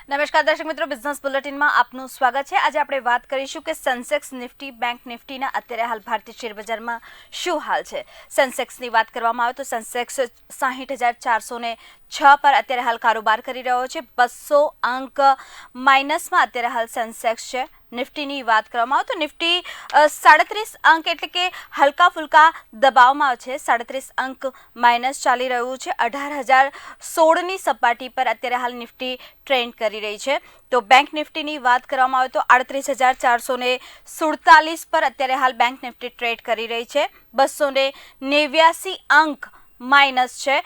નમસ્કાર દર્શક મિત્રો, બિઝનેસ બુલેટિનમાં આપનું સ્વાગત છે। આજે આપણે વાત કરીશું કે સેન્સેક્સ, નિફ્ટી, બેંક નિફ્ટીના અત્યારે હાલ ભારતીય શેર બજારમાં શું હાલ છે। સેન્સેક્સની વાત કરવામાં આવે તો સેન્સેક્સ 60,406 પર અત્યારે હાલ કારોબાર કરી રહ્યો છે। 200 અંક માઇનસમાં અત્યારે હાલ સેન્સેક્સ છે। નિફ્ટીની વાત કરવામાં આવે તો નિફ્ટી 37 અંક એટલે કે હલકા ફુલકા દબાવમાં છે। 37 અંક માઇનસ ચાલી રહ્યું છે। 18,016ની સપાટી પર અત્યારે હાલ નિફ્ટી ટ્રેન્ડ કરી રહી છે। તો બેંક નિફ્ટીની વાત કરવામાં આવે તો 38,447 પર અત્યારે હાલ બેંક નિફ્ટી ટ્રેડ કરી રહી છે। 289 અંક માઇનસ છે।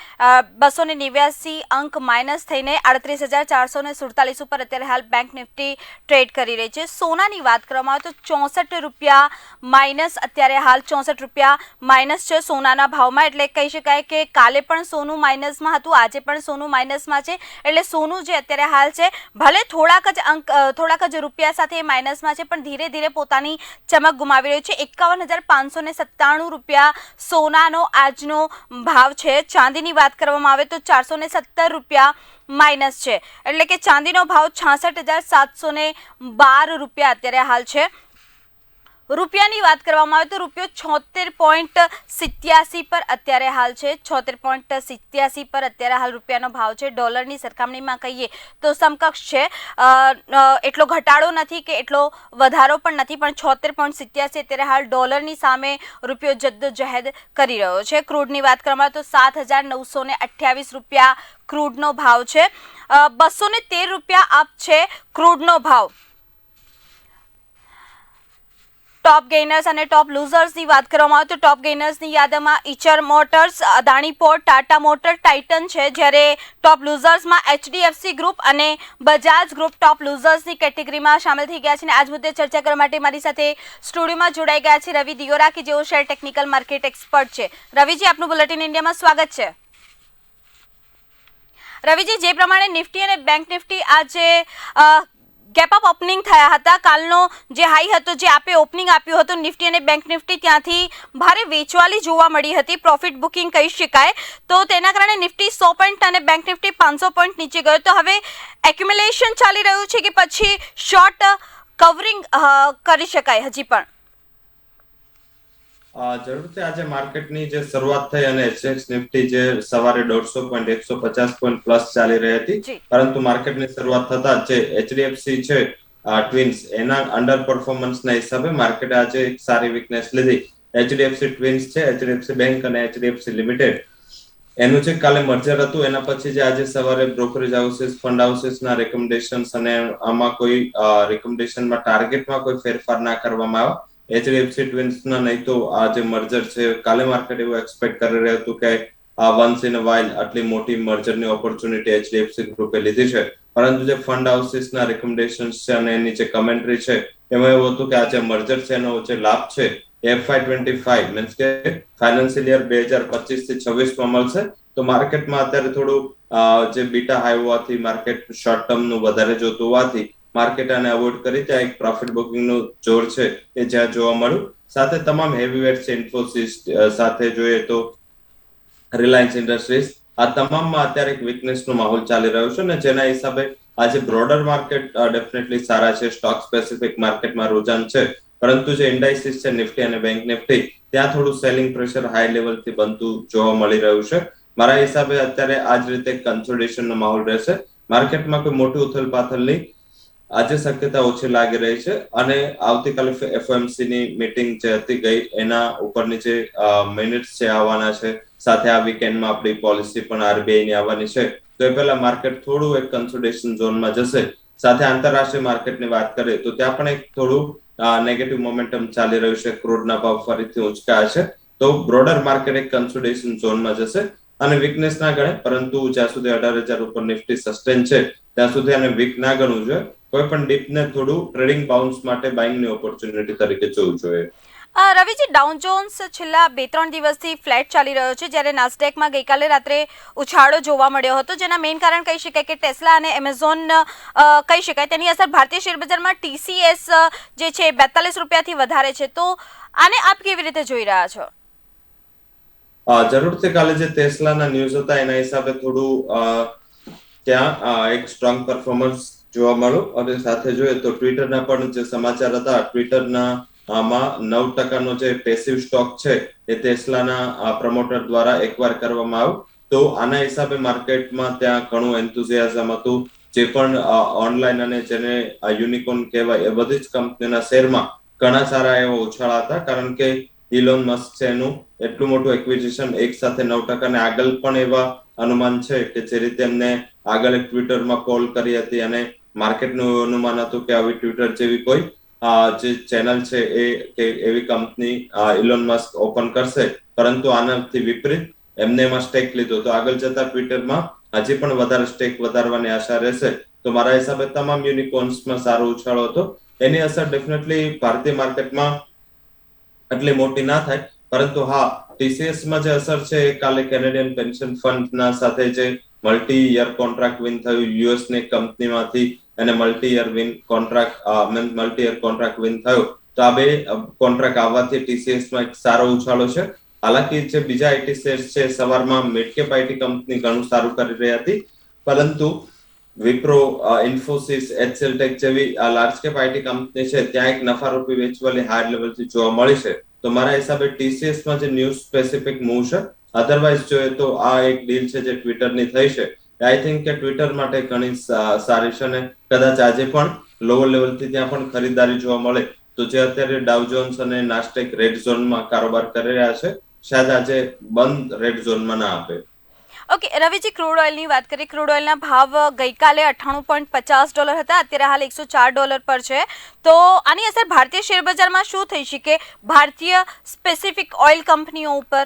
289 અંક માઇનસ થઈને 38,447 ઉપર અત્યારે હાલ બેંક નિફ્ટી ટ્રેડ કરી રહી છે। સોનાની વાત કરવામાં આવે તો 64 રૂપિયા માઇનસ અત્યારે હાલ 64 રૂપિયા માઇનસ છે સોનાના ભાવમાં। એટલે કહી શકાય કે કાલે પણ સોનું માઇનસમાં હતું, આજે પણ સોનું માઇનસમાં છે। એટલે સોનું જે અત્યારે હાલ છે ભલે થોડાક જ રૂપિયા સાથે માઇનસમાં છે, પણ ધીરે ધીરે પોતાની ચમક ગુમાવી રહ્યું છે। 51,597 રૂપિયા સોનાનો આજનો ભાવ છે। ચાંદીની વાત કરવામાં આવે તો 417 રૂપિયા માઇનસ છે, એટલે કે ચાંદીનો ભાવ 66,712 રૂપિયા અત્યારે હાલ છે। રૂપિયાની વાત કરવામાં આવે તો રૂપિયો 76.87 પર અત્યારે હાલ છે। 76.87 પર અત્યારે હાલ રૂપિયાનો ભાવ છે। ડોલરની સરખામણીમાં કહીએ તો સમકક્ષ છે, એટલો ઘટાડો નથી કે એટલો વધારો પણ નથી, પણ 76.87 અત્યારે હાલ ડોલરની સામે રૂપિયો જદ્દોજહેદ કરી રહ્યો છે। ક્રૂડની વાત કરવામાં આવે તો 7,928 રૂપિયા ક્રૂડનો ભાવ છે। 213 રૂપિયા અપ છે ક્રૂડનો ભાવ। ટોપ ગેઇનર્સ અને ટોપ લૂઝર્સની વાત કરવામાં આવે તો ટોપ ગેઇનર્સની યાદીમાં Eicher motors, Adani port, Tata motor, Titan છે, જ્યારે ટોપ લૂઝર્સમાં એચડીએફસી ગ્રુપ અને બજાજ ગ્રુપ ટોપ લૂઝર્સની કેટેગરીમાં સામેલ થઈ ગયા છે। અને આજ મુદ્દે ચર્ચા કરવા માટે મારી સાથે સ્ટુડિયોમાં જોડાઈ ગયા છે રવિ દિયોરા, કે જેઓ શેર ટેકનિકલ માર્કેટ એક્સપર્ટ છે। રવિજી, આપનું બુલેટિન ઇન્ડિયામાં સ્વાગત છે। રવિજી, જે પ્રમાણે નિફ્ટી અને બેંક નિફ્ટી આજે ગેપ અપ ઓપનિંગ થયા હતા, કાલનો જે હાઈ હતો, જે આપે ઓપનિંગ આપ્યું હતું નિફ્ટી અને બેંક નિફ્ટી, ત્યાંથી ભારે વેચવાલી જોવા મળી હતી, પ્રોફિટ બુકિંગ કહી શકાય। તો તેના કારણે નિફ્ટી 100 પોઈન્ટ અને બેંક નિફ્ટી 500 પોઈન્ટ નીચે ગયો। તો હવે એક્યુમ્યુલેશન ચાલી રહ્યું છે કે પછી શોર્ટ કવરિંગ કરી શકાય હજી પણ? જરૂરથી આજે માર્કેટની જે શરૂઆત થઈ અને એચએક્સ નિફ્ટી જે સવારે 150 પોઈન્ટ 150 પોઈન્ટ પ્લસ ચાલી રહી હતી, પરંતુ માર્કેટની શરૂઆત થતા જે એચડીએફસી છે ટ્વિન્સ, એના અંડર પરફોર્મન્સના હિસાબે માર્કેટે આજે એક સારી વીકનેસ લીધી। એચડીએફસી ટ્વિન્સ છે, એચડીએફસી બેંક અને એચડીએફસી લિમિટેડ, એનું જે કાલે મર્જર હતું એના પછી જે આજે સવારે બ્રોકરેજ હાઉસીસ, ફંડ હાઉસીસના રેકમેન્ડેશન્સ અને આમાં કોઈ રેકમેન્ડેશનમાં ટાર્ગેટમાં કોઈ ફેરફાર ના કરવામાં આવ્યા। એચડીએફસી ટ્વિન્સના નહીં તો આ જે મર્જર છે, કાલે માર્કેટ એવું એક્સપેક્ટ કરી રહ્યું હતું કે વન્સ ઇન અ વાઇલ આટલી મોટી મર્જરની ઓપોર્ચ્યુનિટી એચડીએફસી ગ્રુપે લીધી છે, પરંતુ જે ફંડ હાઉસીસના રેકમેન્ડેશન્સ છે અને એની જે કમેન્ટ્રી છે એમાં એવું હતું કે આ જે મર્જર છે એનો જે લાભ છે FY25 મીન્સ કે ફાઇનાન્શિયલ યર 2025 થી 26 માં મળશે। તો માર્કેટમાં અત્યારે થોડું જે બીટા હાઈ હોવાથી માર્કેટ શોર્ટ ટર્મનું વધારે જોતું હોવાથી માર્કેટ આને અવોઇડ કરી ત્યાં એક પ્રોફિટ બુકિંગનું જોર છે એ જ્યાં જોવા મળ્યું। સાથે તમામ હેવીવેટ છે, ઇન્ફોસિસ સાથે જોઈએ તો રિલાયન્સ ઇન્ડસ્ટ્રીઝ, આ તમામમાં અત્યારે એક વીકનેસનો માહોલ ચાલી રહ્યો છે અને જેના હિસાબે આજે બ્રોડર માર્કેટ ડેફિનેટલી સારા છે, સ્ટોક સ્પેસિફિક માર્કેટમાં રૂઝાન છે, પરંતુ જે ઇન્ડાઇસિસ છે નિફ્ટી અને બેંક નિફ્ટી, ત્યાં થોડું સેલિંગ પ્રેશર હાઈ લેવલથી બનતું જોવા મળી રહ્યું છે। મારા હિસાબે અત્યારે આ જ રીતે કન્સોલિડેશનનો માહોલ રહેશે। માર્કેટમાં કોઈ મોટી ઉથલપાથલની આજે શક્યતા ઓછી લાગી રહી છે અને આવતીકાલે એફઓએમસી ની મીટિંગ જે હતી ગઈ એના ઉપરની જે મિનિટ્સ છે આવવાના છે, સાથે આ વીકેન્ડમાં આપણી પોલિસી પણ આરબીઆઈ ની આવવાની છે, તો એ પહેલા માર્કેટ થોડું એક કન્સોલિડેશન ઝોનમાં જશે। સાથે આંતરરાષ્ટ્રીય માર્કેટની વાત કરીએ તો ત્યાં પણ એક થોડું નેગેટિવ મોમેન્ટમ ચાલી રહ્યું છે, ક્રૂડના ભાવ ફરીથી ઉંચકાયા છે, તો બ્રોડર માર્કેટ એક કન્સોલિડેશન ઝોનમાં જશે અને વીકનેસ ના ગણે, પરંતુ જ્યાં સુધી 18,000 ઉપર નિફ્ટી સસ્ટેન છે ત્યાં સુધી આને વીક ના ગણવું જોઈએ। કોઈ પણ ડીપને થોડું ટ્રેડિંગ બાઉન્સ માટે બાઇંગની ઓપોર્ચ્યુનિટી તરીકે જોવું જોઈએ। રવિજી, ડાઉ જોન્સ છેલ્લા 2-3 દિવસથી ફ્લેટ ચાલી રહ્યો છે, જ્યારે નાસ્ડેકમાં ગઈકાલે રાત્રે ઉછાળો જોવા મળ્યો હતો, જેના મેઇન કારણ કહી શકાય કે ટેસ્લા અને એમેઝોન કહી શકાય, તેની અસર ભારતીય શેર બજારમાં ટીસીએસ જે છે 42 રૂપિયાથી વધારે છે। તો આને આપ કેવી રીતે જોઈ રહ્યા છો? જરૂરથી કાલે જે ટેસ્લાના ન્યૂઝ હતા એના હિસાબે થોડું ત્યાં એક સ્ટ્રોંગ પરફોર્મન્સ જોવા મળ્યું. અને સાથે જોઈએ તો ટ્વિટરના પણ જે સમાચાર હતા, ટ્વિટરના આમાં 9% જે પેસિવ સ્ટોક છે એ ટેસ્લાના પ્રમોટર દ્વારા એકવાર કરવામાં આવ્યું. તો આના હિસાબે માર્કેટમાં ત્યાં ઘણું એન્થુઝિયાઝમ હતું. જે પણ ઓનલાઈન અને જેને યુનિકોર્ન કહેવાય એ બધી જ કંપનીના શેરમાં ઘણા સારા એવા ઉછાળા હતા, કારણ કે ઇલોન મસ્ક છે એનું એટલું મોટું એક્વિઝિશન એક સાથે 9%, ને આગળ પણ એવા અનુમાન છે કે જે રીતે એમને આગળ એક ટ્વિટરમાં પોલ કરી હતી અને માર્કેટનું અનુમાન હતું કે આવી ટ્વિટર જેવી કોઈ જે ચેનલ છે એ કે એવી કંપની ઇલોન મસ્ક ઓપન કરશે, પરંતુ આનાથી વિપરીત એમને એમાં સ્ટેક લીધો. તો આગળ જતા ટ્વિટરમાં હજી પણ વધારે સ્ટેક વધારવાની આશા રહેશે. તો મારા હિસાબે તમામ યુનિકોર્ન્સમાં સારો ઉછાળો હતો. એની અસર ડેફિનેટલી ભારતીય માર્કેટમાં એટલી મોટી ના થાય, પરંતુ હા, ટીસીએસ માં જે અસર છે એ કાલે કેનેડિયન પેન્શન ફંડ ના સાથે જે મલ્ટી યર કોન્ટ્રાક્ટ વિન થયું યુએસ ની કંપનીમાંથી, અને મલ્ટી યર કોન્ટ્રાક્ટ વિન થયો. તો આ બે કોન્ટ્રાક્ટ આવવાથી ટીસીએસ માં એક સારો ઉછાળો છે. હાલાકી જે બીજા આઈટી શેર્સ છે, સવારમાં મિડકેપ આઈટી કંપની ઘણું સારું કરી રહી હતી, પરંતુ વિપ્રો, ઇન્ફોસિસ, એચસેલટેક જેવી લાર્જ કેપ આઈટી કંપની છે ત્યાં એક નફારૂપી વેચવાલી હાયર લેવલથી જોવા મળી છે. તો મારા હિસાબે ટીસીએસ માં જે ન્યૂઝ સ્પેસિફિક મૂવ છે. અધરવાઇઝ જોઈએ તો આ એક ડીલ છે જે ટ્વિટરની થઈ છે, આઈ થિંક કે ટ્વિટર માટે ઘણી સારી છે, અને કદાચ આજે પણ લોઅર લેવલથી ત્યાં પણ ખરીદારી જોવા મળે. તો જે અત્યારે ડાઉ જોન્સ અને નાસ્ટેક રેડ ઝોનમાં કારોબાર કરી રહ્યા છે, શાયદ આજે બંધ રેડ ઝોનમાં ના આપે. ઓકે રવિજી, ક્રૂડ ઓઇલની વાત કરીએ. ક્રૂડ ઓઇલના ભાવ ગઈકાલે $98.50 હતા, અત્યારે હાલ $104 પર છે. તો આની અસર ભારતીય શેર બજારમાં શું થઈ શકે, ભારતીય સ્પેસિફિક ઓઇલ કંપનીઓ ઉપર?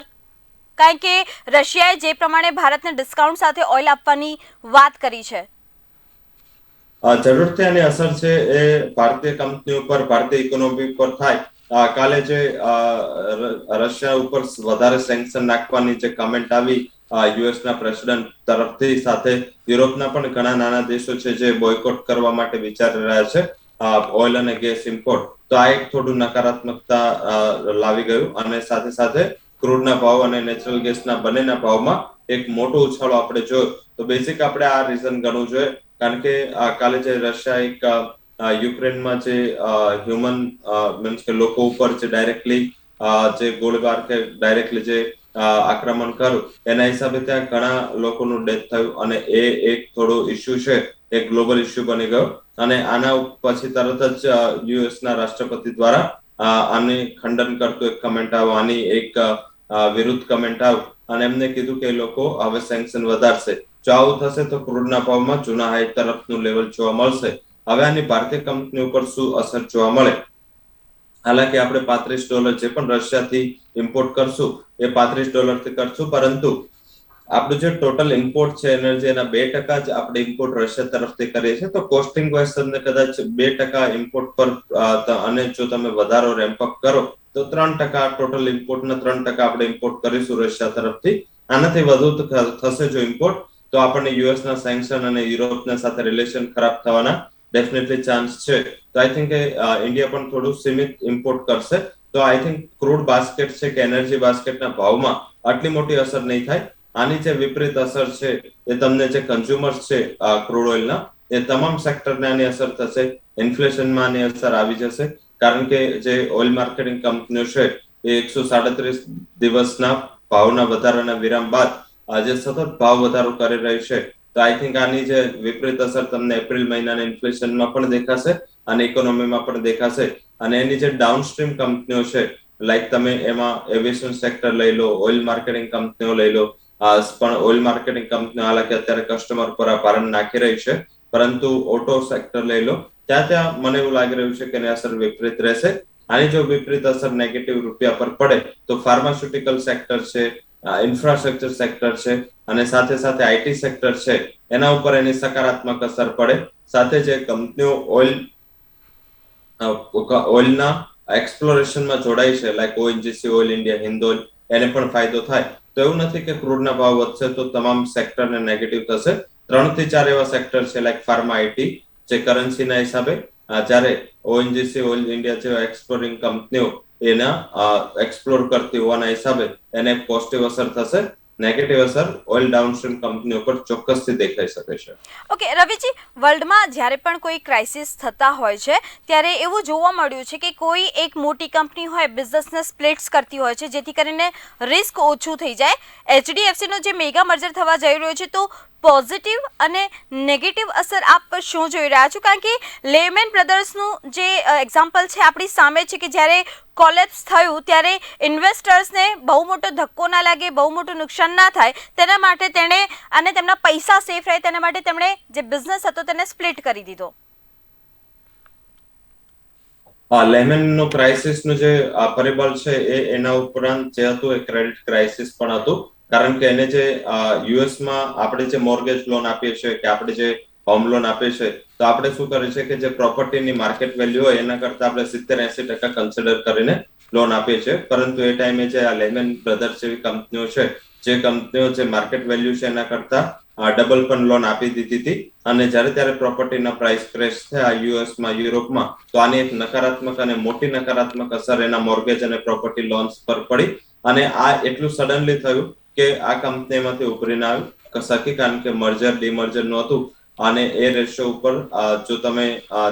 કારણ કે રશિયાએ જે પ્રમાણે ભારતને ડિસ્કાઉન્ટ સાથે ઓઇલ આપવાની વાત કરી છે. જરૂરથી આની અસર છે એ ભારતીય કંપની ઉપર, ભારતીય ઇકોનોમી ઉપર થાય. કાલે જે રશિયા ઉપર વધારે સેન્કશન નાખવાની જે કમેન્ટ આવી યુએસ ના પ્રેસિડેન્ટ તરફથી, સાથે યુરોપના પણ ઘણા નાના દેશો છે જે બોયકોટ કરવા માટે વિચારી રહ્યા છે ઓઇલ અને ગેસ ઇમ્પોર્ટ. તો આ એક થોડું નકારાત્મકતા લાવી ગયું, અને સાથે સાથે ક્રૂડના ભાવ અને નેચરલ ગેસના બંનેના ભાવમાં એક મોટો ઉછાળો આપણે જોયો. તો બેઝિક આપણે આ રીઝન ગણવું જોઈએ, કારણ કે કાલે જે રશિયા એક યુક્રેનમાં જે હ્યુમન મીન્સ કે લોકો ઉપર જે ડાયરેક્ટલી જે ગોળીબાર કે ડાયરેક્ટલી જે આક્રમણ કર્યું, એના હિસાબે ત્યાં ઘણા લોકોનું ડેથ થયું, અને એ એક થોડો ઇસ્યુ છે, એક ગ્લોબલ ઇસ્યુ બની ગયો. અને આના પછી તરત જ યુએસના રાષ્ટ્રપતિ દ્વારા આની ખંડન કરતું એક કમેન્ટ આવ્યું, આની એક વિરુદ્ધ કમેન્ટ આવ્યું, અને એમને કીધું કે લોકો હવે સેન્કશન વધારશે. જો આવું થશે તો ક્રૂડના ભાવમાં જૂના હાઈ તરફનું લેવલ જોવા મળશે. હવે આની ભારતીય કંપની ઉપર શું અસર જોવા મળે? હાલાકી આપણે $35 જે પણ રશિયાથી ઇમ્પોર્ટ કરશું એ $35 થી કરશું, પરંતુ આપણું જે ટોટલ ઇમ્પોર્ટ છે એનર્જી, એના 2% જ આપણે ઇમ્પોર્ટ રશિયા તરફથી કરીએ છીએ. તો કોસ્ટિંગ વાઇઝ તમને કદાચ 2% ઇમ્પોર્ટ પર, અને જો તમે વધારો રેમ્પઅપ કરો તો 3% ટોટલ ઇમ્પોર્ટના 3% આપણે ઇમ્પોર્ટ કરીશું રશિયા તરફથી. આનાથી વધુ થશે જો ઇમ્પોર્ટ, તો આપણને યુએસના સેન્કશન અને યુરોપના સાથે રિલેશન ખરાબ થવાના ડેફિનેટલી ચાન્સ છે. તો આઈ થિંક ઇન્ડિયા પણ થોડું સીમિત ઇમ્પોર્ટ કરશે. તો આઈ થિંક ક્રૂડ બાસ્કેટ છે કે એનર્જી બાસ્કેટના ભાવમાં આટલી મોટી અસર નહીં થાય. આની જે વિપરીત અસર છે એ તમને જે કન્ઝ્યુમર્સ છે ક્રૂડ ઓઇલના, એ તમામ સેક્ટરને આની અસર થશે. ઇન્ફ્લેશનમાં આની અસર આવી જશે, કારણ કે જે ઓઇલ માર્કેટિંગ કંપનીઓ છે એ 137 દિવસના ભાવના વધારાના વિરામ બાદ આજે સતત ભાવ વધારો કરી રહી છે. તો આઈ થિંક આની જે વિપરીત અસર તમને એપ્રિલ મહિનાના ઇન્ફ્લેશનમાં પણ દેખાશે અને ઇકોનોમીમાં પણ દેખાશે. અને એની જે ડાઉનસ્ટ્રીમ કંપનીઓ છે, લાઈક તમે એમાં એવિએશન સેક્ટર લઈ લો, ઓઇલ માર્કેટિંગ કંપનીઓ લઈ લો, પણ ઓઇલ માર્કેટિંગ કંપનીઓ હાલાકી અત્યારે કસ્ટમર પર આ ભારણ નાખી રહી છે, પરંતુ ઓટો સેક્ટર લઈ લો, ત્યાં મને એવું લાગી રહ્યું છે કે એની અસર વિપરીત રહેશે. આની જો વિપરીત અસર નેગેટિવ રૂપિયા પર પડે તો ફાર્માસ્યુટિકલ સેક્ટર છે, ઇન્ફ્રાસ્ટ્રક્ચર સેક્ટર છે, અને સાથે સાથે આઈટી સેક્ટર છે, એના ઉપર એની સકારાત્મક અસર પડે. સાથે જે કંપનીઓ ઓઇલના એક્સપ્લોરેશનમાં જોડાય છે, લાઈક ઓએનજીસી, ઓઇલ ઇન્ડિયા, હિન્દોલ, એને પણ ફાયદો થાય. તો એવું નથી કે ક્રૂડના ભાવ વધશે તો તમામ સેક્ટરને નેગેટિવ થશે. 3 થી 4 એવા સેક્ટર છે, લાઈક ફાર્મા, આઈટી, જે કરન્સીના હિસાબે, જ્યારે ઓએનજીસી, ઓઇલ ઇન્ડિયા જેવા એક્સપ્લોરિંગ કંપનીઓ એના એક્સપ્લોર કરતી હોવાના હિસાબે એને પોઝિટિવ અસર થશે. નેગેટિવ અસર ઓઇલ ડાઉનસ્ટ્રીમ કંપનીઓ પર ચોક્કસથી દેખાઈ શકે છે. ઓકે રવિજી, વર્લ્ડમાં જ્યારે પણ કોઈ ક્રાઇસિસ થતા હોય છે ત્યારે એવું જોવા મળ્યું છે કે કોઈ એક મોટી કંપની હોય બિઝનેસને સ્પ્લિટ્સ કરતી હોય છે જેથી કરીને રિસ્ક ઓછું થઈ જાય. એચડીએફસીનો જે મેગા મર્જર થવા જઈ રહ્યો છે તો પોઝિટિવ અને નેગેટિવ અસર આપ શું જોઈ રહ્યા છો? કારણ કે લેમેન બ્રધર્સનું જે એક્ઝામ્પલ છે આપણી સામે છે કે જ્યારે કોલેપ્સ થયું ત્યારે ઇન્વેસ્ટર્સને બહુ મોટો ધક્કો ના લાગે, બહુ મોટું નુકસાન ના થાય તેના માટે તેણે અને તેમના પૈસા સેફ રહે તેના માટે તેમણે જે બિઝનેસ હતો તેને સ્પ્લિટ કરી દીધો. લેમેનનો ક્રાઇસિસનું જે પરિબળ છે એના ઉપરાંત જે હતું એ ક્રેડિટ ક્રાઇસિસ પણ હતું. કારણ કે એને જે યુએસમાં આપણે જે મોર્ગેજ લોન આપીએ છીએ કે આપણે જે હોમ લોન આપીએ છીએ તો આપણે શું કરીએ છીએ કે જે પ્રોપર્ટીની માર્કેટ વેલ્યુ હોય એના કરતા આપણે 70-80% કન્સિડર કરીને લોન આપીએ છીએ. પરંતુ એ ટાઈમે જે આ લેમેન બ્રધર્સ જેવી કંપનીઓ છે, જે કંપનીઓ જે માર્કેટ વેલ્યુ છે એના કરતા ડબલ પણ લોન આપી દીધી હતી. અને જ્યારે ત્યારે પ્રોપર્ટીના પ્રાઇસ ક્રેશ થયા યુએસમાં, યુરોપમાં, તો આની એક નકારાત્મક અને મોટી નકારાત્મક અસર એના મોર્ગેજ અને પ્રોપર્ટી લોન્સ પર પડી. અને આ એટલું સડનલી થયું કે આ કંપનીમાંથી ઉભરી ના આવી શકી કારણ કે મર્જર ડીમર્જર નું હતું. અને એ રેશિયો ઉપર જો તમે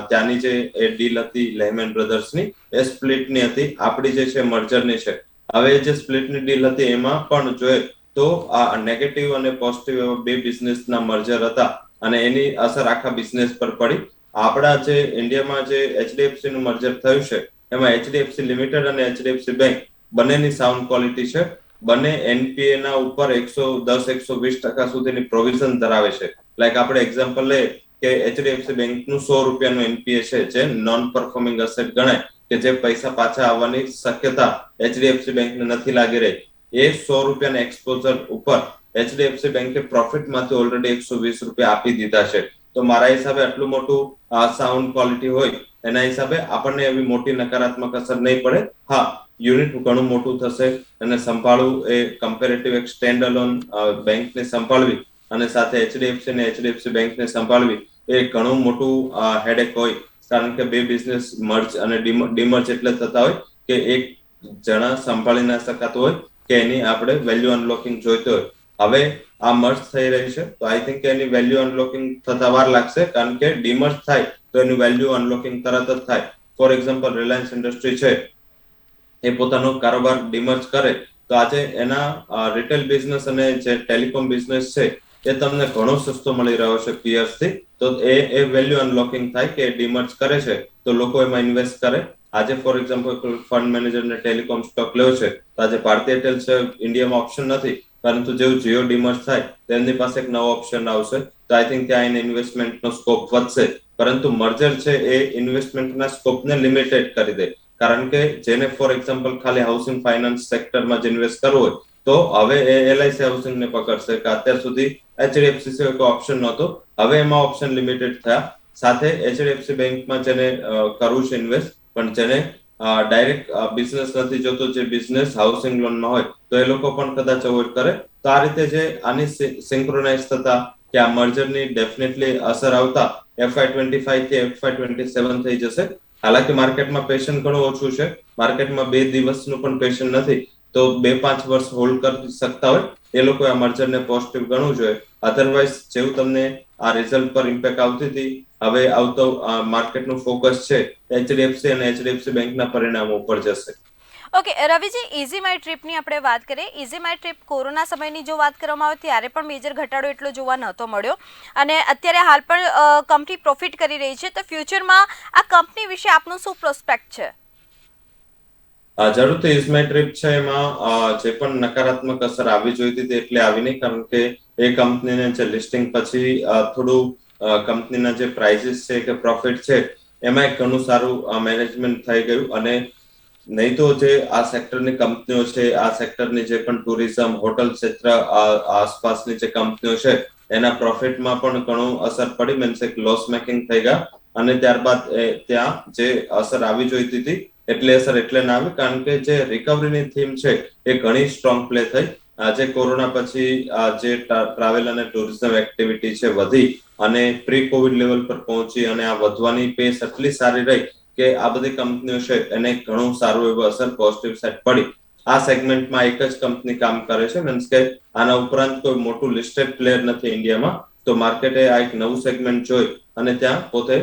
ત્યાંની જે એ ડીલ હતી લેમેન બ્રધર્સની એ સ્પ્લિટની હતી, આપણી જે છે મર્જરની છે. હવે જે સ્પ્લિટની ડીલ હતી એમાં પણ જોઈએ તો આ નેગેટિવ અને પોઝિટિવ એવા બે બિઝનેસના મર્જર હતા અને એની અસર આખા બિઝનેસ પર પડી. આપણા જે ઇન્ડિયામાં જે એચડીએફસી નું મર્જર થયું છે એમાં એચડીએફસી લિમિટેડ અને એચડીએફસી બેંક બંનેની સાઉન્ડ ક્વોલિટી છે. બંને એનપીએ ના ઉપર 110-120% સુધીની પ્રોવિઝન ધરાવે છે. લાઈક આપણે એક્ઝામ્પલ લઈએ કે એચડીએફસી બેંકનું 100 રૂપિયાનું એનપીએ છે જે નોન પરફોર્મિંગ અસેટ ગણાય કે જે પૈસા પાછા આવવાની શક્યતા એચડીએફસી બેંકને નથી લાગી રહી. એ 100 રૂપિયાના એક્સપોઝર ઉપર એચડીએફસી બેંકે પ્રોફિટમાંથી ઓલરેડી 120 રૂપિયા આપી દીધા છે. તો મારા હિસાબે આટલું મોટું સાઉન્ડ ક્વોલિટી હોય એના હિસાબે આપણને એવી મોટી નકારાત્મક અસર નહીં પડે. હા, યુનિટ ઘણું મોટું થશે અને સંભાળવું એ કમ્પેરેટિવ એક સ્ટેન્ડ અલોન બેંકને સંભાળવી અને સાથે એચડીએફસી અને એચડીએફસી બેંકને સંભાળવી એ ઘણું મોટું હેડેક હોય. કારણ કે બે બિઝનેસ મર્જ અને ડીમર્જ એટલે થતા હોય કે એક જણા સંભાળી ના શકાતું હોય કે એની આપણે વેલ્યુ અનલોકિંગ જોઈતો હોય. હવે આ મર્જ થઈ રહી છે તો I think any value unlocking થતા વાર લાગશે કારણ કે ડીમર્જ થાય તો એનું વેલ્યુ અનલોકિંગ તરત જ થાય. ફોર એક્ઝામ્પલ રિલાયન્સ ઇન્ડસ્ટ્રી છે એ પોતાનો કારોબાર ડીમર્જ કરે તો આજે એના રિટેલ બિઝનેસ અને જે ટેલિકોમ બિઝનેસ છે એ તમને ઘણો સસ્તો મળી રહ્યો છે પિયર્સથી. તો એ વેલ્યુ અનલોકિંગ થાય કે ડીમર્જ કરે છે તો લોકો એમાં ઇન્વેસ્ટ કરે. આજે ફોર એક્ઝામ્પલ ફંડ મેનેજરને ટેલિકોમ સ્ટોક લેવો છે તો આજે ભારતીય એરટેલ છે ઇન્ડિયામાં ઓપ્શન નથી, પરંતુ જેવું જીઓ ડીમર્જ થાય તો એમની પાસે એક નવો ઓપ્શન આવશે તો આઈ થિંક ત્યાં એને ઇન્વેસ્ટમેન્ટનો સ્કોપ વધશે. પરંતુ મર્જર છે એ ઇન્વેસ્ટમેન્ટના સ્કોપને લિમિટેડ કરી દે. કારણ કે જેને ફોર એક્ઝામ્પલ ખાલી હાઉસિંગ ફાઇનાન્સ સેક્ટરમાં જ ઇન્વેસ્ટ કરવું હોય તો હવે એ એલઆઈસી હાઉસિંગને પકડશે કે અત્યાર સુધી એચડીએફસી સિવાય કોઈ ઓપ્શન નહોતો. હવે એમાં ઓપ્શન લિમિટેડ થયા. સાથે એચડીએફસી બેંકમાં જેને કરવું છે ઇન્વેસ્ટ પણ જેને ડાયરેક્ટ બિઝનેસ નથી જોતો, જે બિઝનેસ હાઉસિંગ લોનમાં હોય તો એ લોકો પણ કદાચ અવોઇડ કરે. તો આ રીતે જે આની સિંક્રોનાઇઝ થતા કે આ મર્જરની ડેફિનેટલી અસર આવતા FY25 થી FY27 થઈ જશે. હાલાકી માર્કેટમાં પેશન ઘણું ઓછું છે, માર્કેટમાં 2 દિવસનું પણ પેશન નથી. તો 2-5 વર્ષ હોલ્ડ કરી શકતા હોય એ લોકો આ મર્જરને પોઝિટિવ ગણવું જોઈએ. અધરવાઇઝ જેવું તમને આ રિઝલ્ટ પર ઇમ્પેક્ટ આવતી હતી હવે આવતો માર્કેટનું ફોકસ છે એચડીએફસી અને એચડીએફસી બેંકના પરિણામો ઉપર જશે. ઓકે રવિજી, ઇઝી માય ટ્રીપની આપણે વાત કરીએ. ઇઝી માય ટ્રીપ કોરોના સમયની જો વાત કરવામાં આવે ત્યારે પણ મેજર ઘટાડો એટલો જોવા નહોતો મળ્યો અને અત્યારે હાલ પણ કંપની પ્રોફિટ કરી રહી છે. તો ફ્યુચરમાં આ કંપની વિશે આપનું શું પ્રોસ્પેક્ટ છે? જરૂરથી ઇઝ માય ટ્રીપ છે એમાં જે પણ નકારાત્મક અસર આવી જોઈતી હતી એટલે આવી નહીં, કારણ કે એ કંપનીને જે લિસ્ટિંગ પછી થોડું કંપનીના જે પ્રાઇસીસ છે કે પ્રોફિટ છે એમાં એક ઘણું સારું મેનેજમેન્ટ થઈ ગયું. અને નહીં તો જે આ સેક્ટરની કંપનીઓ છે, આ સેક્ટરની જે પણ ટુરિઝમ હોટલ ક્ષેત્ર આસપાસની જે કંપનીઓ છે એના પ્રોફિટમાં પણ ઘણું અસર પડી, મીન્સ એક લોસ મેકિંગ થઈ ગયા. અને ત્યારબાદ ત્યાં જે અસર આવી જોઈતી હતી એટલે અસર એટલે ના આવી કારણ કે જે રિકવરીની થીમ છે એ ઘણી સ્ટ્રોંગ પ્લે થઈ. આજે કોરોના પછી જે ટ્રાવેલ અને ટુરિઝમ એક્ટિવિટી છે વધી અને પ્રી કોવિડ લેવલ પર પહોંચી અને આ વધવાની પેસ એટલી સારી રહી કે આ બધી કંપનીઓ છે એને ઘણું સારું એવું અસર પોઝિટિવ સાઈડ પડી. આ સેગમેન્ટમાં એક જ કંપની કામ કરે છે, મીન્સ કે આના ઉપરાંત કોઈ મોટું લિસ્ટેડ પ્લેયર નથી ઇન્ડિયામાં. તો માર્કેટે આ એક નવું સેગમેન્ટ જોઈ અને ત્યાં પોતે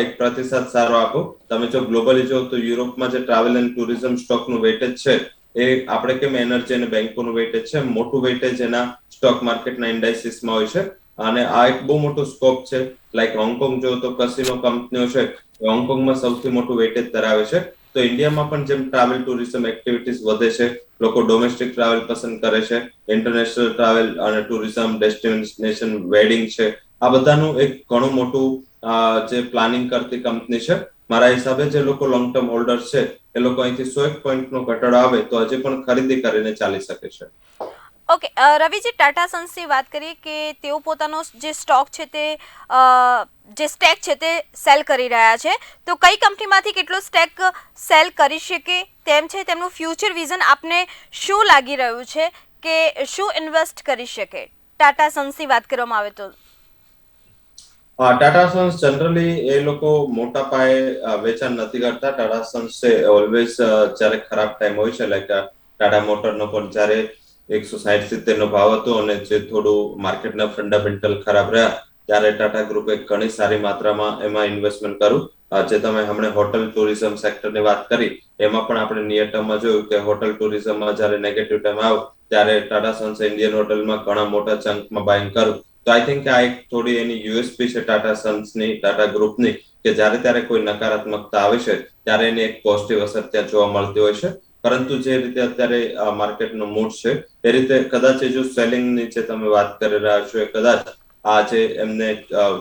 એક પ્રતિસાદ સારો આપો. તમે જો ગ્લોબલી જો તો યુરોપમાં જે ટ્રાવેલ એન્ડ ટુરિઝમ સ્ટોકનું વેટેજ છે એ આપણે કેમ એનર્જી અને બેંકોનું વેટેજ છે, મોટું વેટેજ એના સ્ટોક માર્કેટના ઇન્ડાઇસીસમાં હોય છે. અને આ એક બહુ મોટો સ્કોપ છે. લાઈક હોંગકોંગ જો તો કસિનો કંપનીઓ છે, હોંગકોંગમાં સૌથી મોટું વેટેજ ધરાવે છે. તો ઇન્ડિયામાં પણ જેમ ટ્રાવેલ ટુરિઝમ એક્ટિવિટીઝ વધે છે, લોકો ડોમેસ્ટિક ટ્રાવેલ પસંદ કરે છે, ઇન્ટરનેશનલ ટ્રાવેલ અને ટુરિઝમ, ડેસ્ટિનેશન વેડિંગ છે, આ બધાનું એક ઘણું મોટું જે પ્લાનિંગ કરતી કંપની છે. મારા હિસાબે જે લોકો લોંગ ટર્મ હોલ્ડર્સ છે એ લોકો અહીંથી 100 પોઈન્ટનો ઘટાડો આવે તો હજી પણ ખરીદી કરીને ચાલી શકે છે. ઓકે, રવિજી, ટાટા સન્સની વાત કરીએ કે તેઓ પોતાનો જે સ્ટોક છે તે જે સ્ટેક છે તે સેલ કરી રહ્યા છે, તો કઈ કંપનીમાંથી કેટલો સ્ટેક સેલ કરી શકે તેમ છે, તેમનું ફ્યુચર વિઝન આપને શું લાગી રહ્યું છે કે શું ઇન્વેસ્ટ કરી શકે ટાટા સન્સની વાત કરવામાં આવે તો? ટાટા સન્સ જનરલી એ લોકો મોટા પાયે વેચાણ નથી કરતા. ટાટા સન્સ છે ઓલવેઝ જ્યારે ખરાબ ટાઈમ હોય છે, લાઈક ટાટા મોટરનો પણ જ્યારે 160-70 નો ભાવ હતો અને જે થોડું માર્કેટના ફંડામેન્ટલ ખરાબ રહ્યા ત્યારે ટાટા ગ્રુપે ઘણી સારી માત્રામાં એમાં ઇન્વેસ્ટમેન્ટ કર્યું. જે તમે હમણાં હોટલ ટુરિઝમ સેક્ટરની વાત કરી એમાં પણ આપણે નિયર ટર્મમાં જોયું કે હોટલ ટુરિઝમમાં જ્યારે નેગેટિવ ટાઈમ આવ્યો ત્યારે ટાટા સન્સે ઇન્ડિયન હોટલમાં ઘણા મોટા ચંકમાં બાઇંગ કર્યું. તો આઈ થિંક આ એક થોડી એની યુએસપી છે ટાટા સન્સની, ટાટા ગ્રુપની, કે જ્યારે ત્યારે કોઈ નકારાત્મકતા આવે છે ત્યારે એની એક પોઝિટિવ અસર ત્યાં જોવા મળતી હોય છે. પરંતુ જે રીતે અત્યારે માર્કેટનો મૂડ છે એ રીતે કદાચ જો સેલિંગની જે તમે વાત કરી રહ્યા છો એ કદાચ આ જે એમને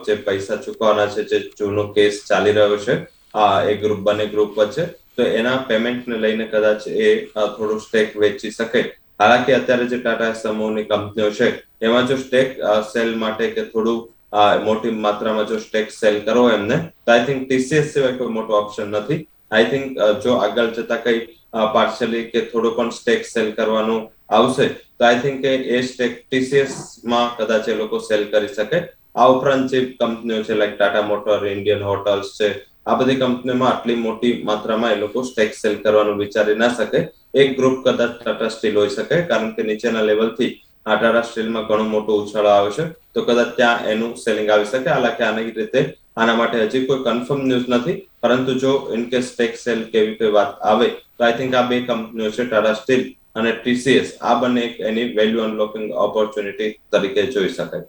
જે પૈસા ચૂકવવાના છે, જે જૂનો કેસ ચાલી રહ્યો છે એ બંને ગ્રુપ વચ્ચે, તો એના પેમેન્ટને લઈને કદાચ એ થોડું સ્ટેક વેચી શકે. હાલાકી અત્યારે જે ટાટા સમૂહની કંપનીઓ છે એમાં જો સ્ટેક સેલ માટે કે થોડું મોટી માત્રામાં જો સ્ટેક સેલ કરવો એમને, તો આઈ થિંક ટીસીએસ સિવાય કોઈ મોટો ઓપ્શન નથી. આઈ થિંક જો આગળ જતા કઈ પાર્શિયલી કે થોડું પણ સ્ટેક સેલ કરવાનું આવશે તો I think A stack TCS માં કદાચ એ લોકો સેલ કરી શકે. આ ઉપરાંત જે કંપનીઓ છે like Tata motor, Indian hotels છે, આ બધી કંપનીઓમાં આટલી મોટી માત્રામાં એ લોકો સ્ટેક સેલ કરવાનું વિચારી ના શકે. એક ગ્રુપ કદાચ ટાટા સ્ટીલ હોઈ શકે, કારણ કે નીચેના લેવલથી આ ટાટા સ્ટીલમાં ઘણો મોટો ઉછાળો આવે છે, તો કદાચ ત્યાં એનું સેલિંગ આવી શકે. હાલાકી આની રીતે આના માટે હજી કોઈ કન્ફર્મ ન્યૂઝ નથી, પરંતુ જો ઇનકેસ સ્ટેક સેલ કેવી કોઈ વાત આવે તો આઈ થિંક આ બે કંપનીઓ છે ટાટા સ્ટીલ અને ટીસીએસ, આ બંને એની વેલ્યુ અનલોકિંગ ઓપોર્ચ્યુનિટી તરીકે જોઈ શકાય.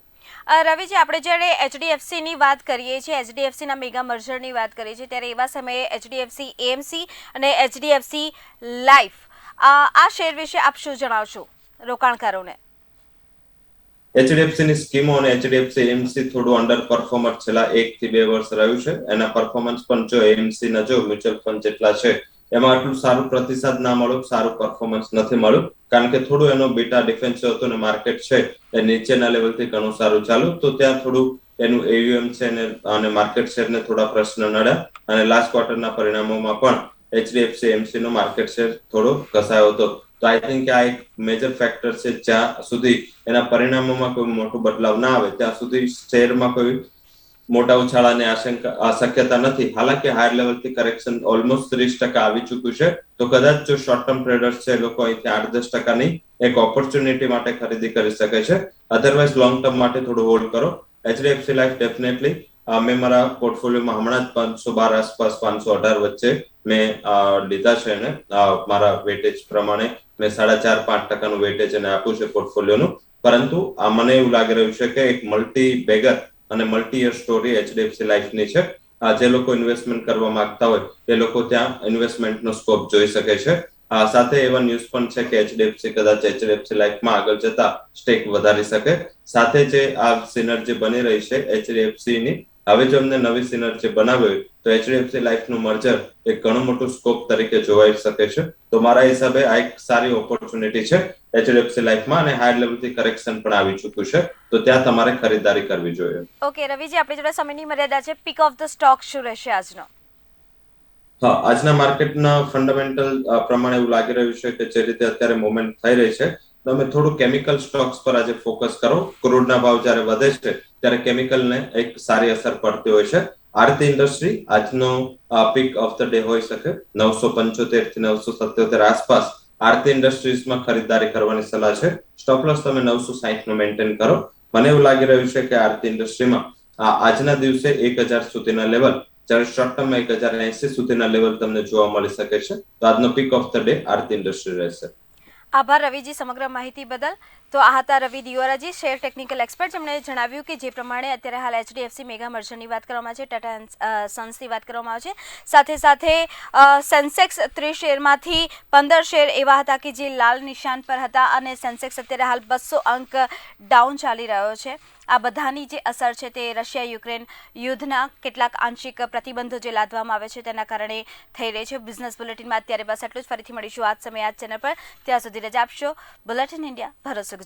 રવિજી, આપણે જ્યારે એચડીએફસીની વાત કરીએ છીએ, એચડીએફસીના મેગા મર્જરની વાત કરીએ છીએ, ત્યારે એવા સમયે એચડીએફસી એએમસી અને એચડીએફસી લાઈફ, આ શેર વિશે આપ શું જણાવશો રોકાણકારોને? એચડીએફસી ની સ્કીમો અને એચડીએફસી એએમસી થોડું અંડર પરફોર્મર છેલ્લા 1 થી 2 વર્ષ રહ્યું છે. એના પરફોર્મન્સ પણ જો એએમસી ના જો મ્યુચ્યુઅલ ફંડ જેટલા છે એમાં આટલું સારું પ્રતિસાદ ના મળ્યું, સારું પરફોર્મન્સ નથી મળ્યું, કારણ કે થોડું એનો બીટા ડિફેન્સિવ હતું અને માર્કેટ છે એ નીચેના લેવલથી ઘણું સારું ચાલ્યું. તો ત્યાં થોડું એનું એયુએમ છે અને માર્કેટ શેરને થોડા પ્રશ્ન નડ્યા અને લાસ્ટ ક્વાર્ટરના પરિણામોમાં પણ એચડીએફસી એએમસી નો માર્કેટ શેર થોડો ઘસાયો હતો. તો આઈ થિંક આ એક મેજર ફેક્ટર છે. જ્યાં સુધી એના પરિણામોમાં કોઈ મોટો બદલાવ ના આવે ત્યાં સુધી શેરમાં કોઈ મોટા ઉછાળાની શક્યતા નથી. હાલાકી હાયર લેવલથી કરેક્શન ઓલમોસ્ટ 30% આવી ચૂક્યું છે, તો કદાચ જો શોર્ટ ટર્મ ટ્રેડર્સ છે લોકો અહીંથી 8-10%ની એક ઓપોર્ચ્યુનિટી માટે ખરીદી કરી શકે છે. અધરવાઇઝ લોંગ ટર્મ માટે થોડું હોલ્ડ કરો. એચડીએફસી લાઈફ ડેફિનેટલી મેં મારા પોર્ટફોલિયોમાં હમણાં જ 512 આસપાસ 518 વચ્ચે મેં લીધા છે અને મારા વેટેજ પ્રમાણે મેં 4.5-5% વેટેજ એને આપ્યું છે પોર્ટફોલિયોનું. પરંતુ મને એવું લાગી રહ્યું છે કે એક મલ્ટી બેગર અને મલ્ટી યર સ્ટોરી એચડીએફસી લાઈફની છે. જે લોકો ઇન્વેસ્ટમેન્ટ કરવા માંગતા હોય એ લોકો ત્યાં ઇન્વેસ્ટમેન્ટનો સ્કોપ જોઈ શકે છે. સાથે એવા ન્યૂઝ પણ છે કે એચડીએફસી કદાચ એચડીએફસી લાઈફમાં આગળ જતા સ્ટેક વધારી શકે. સાથે જે આ સિનર્જી બની રહી છે એચડીએફસી ની, હવે જો અમને નવી સિનર્જી બનાવી હોય તો એચડીએફસી લાઈફનું મર્જર એક ઘણું મોટું સ્કોપ તરીકે જોવાઈ શકે છે. તો મારા હિસાબે આ એક સારી ઓપોર્ચ્યુનિટી છે એચડીએફસી લાઈફમાં, અને હાયર લેવલથી કરેક્શન પણ આવી ચૂક્યું છે, તો ત્યાં તમારે ખરીદારી કરવી જોઈએ. ઓકે રવિજી, આપણી જોડે સમયની મર્યાદા છે, પિક ઓફ ધ સ્ટોક શું રહેશે આજનો? હા, આજના માર્કેટના ફંડામેન્ટલ પ્રમાણે એવું લાગી રહ્યું છે કે જે રીતે અત્યારે મોમેન્ટ થઈ રહી છે, તમે થોડું કેમિકલ સ્ટોક્સ પર આજે ફોકસ કરો. ક્રૂડના ભાવ જ્યારે વધે છે ત્યારે કેમિકલને એક સારી અસર પડતી હોય છે. આરતી ઇન્ડસ્ટ્રી આજનો પીક ઓફ ધ ડે હોઈ શકે 975 થી 977 આસપાસ આરતી ઇન્ડસ્ટ્રીઝમાં ખરીદદારી કરવાની સલાહ છે. સ્ટોપ લોસ તમે 960 નો મેન્ટેન કરો. મને એવું લાગી રહ્યું છે કે આરતી ઇન્ડસ્ટ્રીમાં આજના દિવસે 1000 સુધીના લેવલ, જ્યારે શોર્ટ ટર્મમાં 1080 સુધીના લેવલ તમને જોવા મળી શકે છે. તો આજનો peak of the day Aarti industry રહેશે. આભાર રવિજી સમગ્ર માહિતી બદલ. તો આ હતા રવિ દિયોરાજી, શેર ટેકનિકલ એક્સપર્ટ, જેમણે જણાવ્યું કે જે પ્રમાણે અત્યારે હાલ HDFC મેગા મર્જરની વાત કરવામાં આવે છે, ટાટા સન્સની વાત કરવામાં આવે છે, સાથે સાથે સેન્સેક્સ 30 શેરમાંથી 15 શેર એવા હતા કે જે લાલ નિશાન પર હતા અને સેન્સેક્સ અત્યારે હાલ 200 અંક ડાઉન ચાલી રહ્યો છે. આ બધાની જે અસર છે તે રશિયા યુક્રેન યુદ્ધના કેટલાક આંશિક પ્રતિબંધો જે લાદવામાં આવે છે તેના કારણે થઈ રહી છે. બિઝનેસ બુલેટિનમાં અત્યારે બસ એટલું જ. ફરીથી મળીશું આજ સમયે આ ચેનલ પર. ત્યાં સુધી રજા આપશો. બુલેટિન ઇન્ડિયા, ભરોસો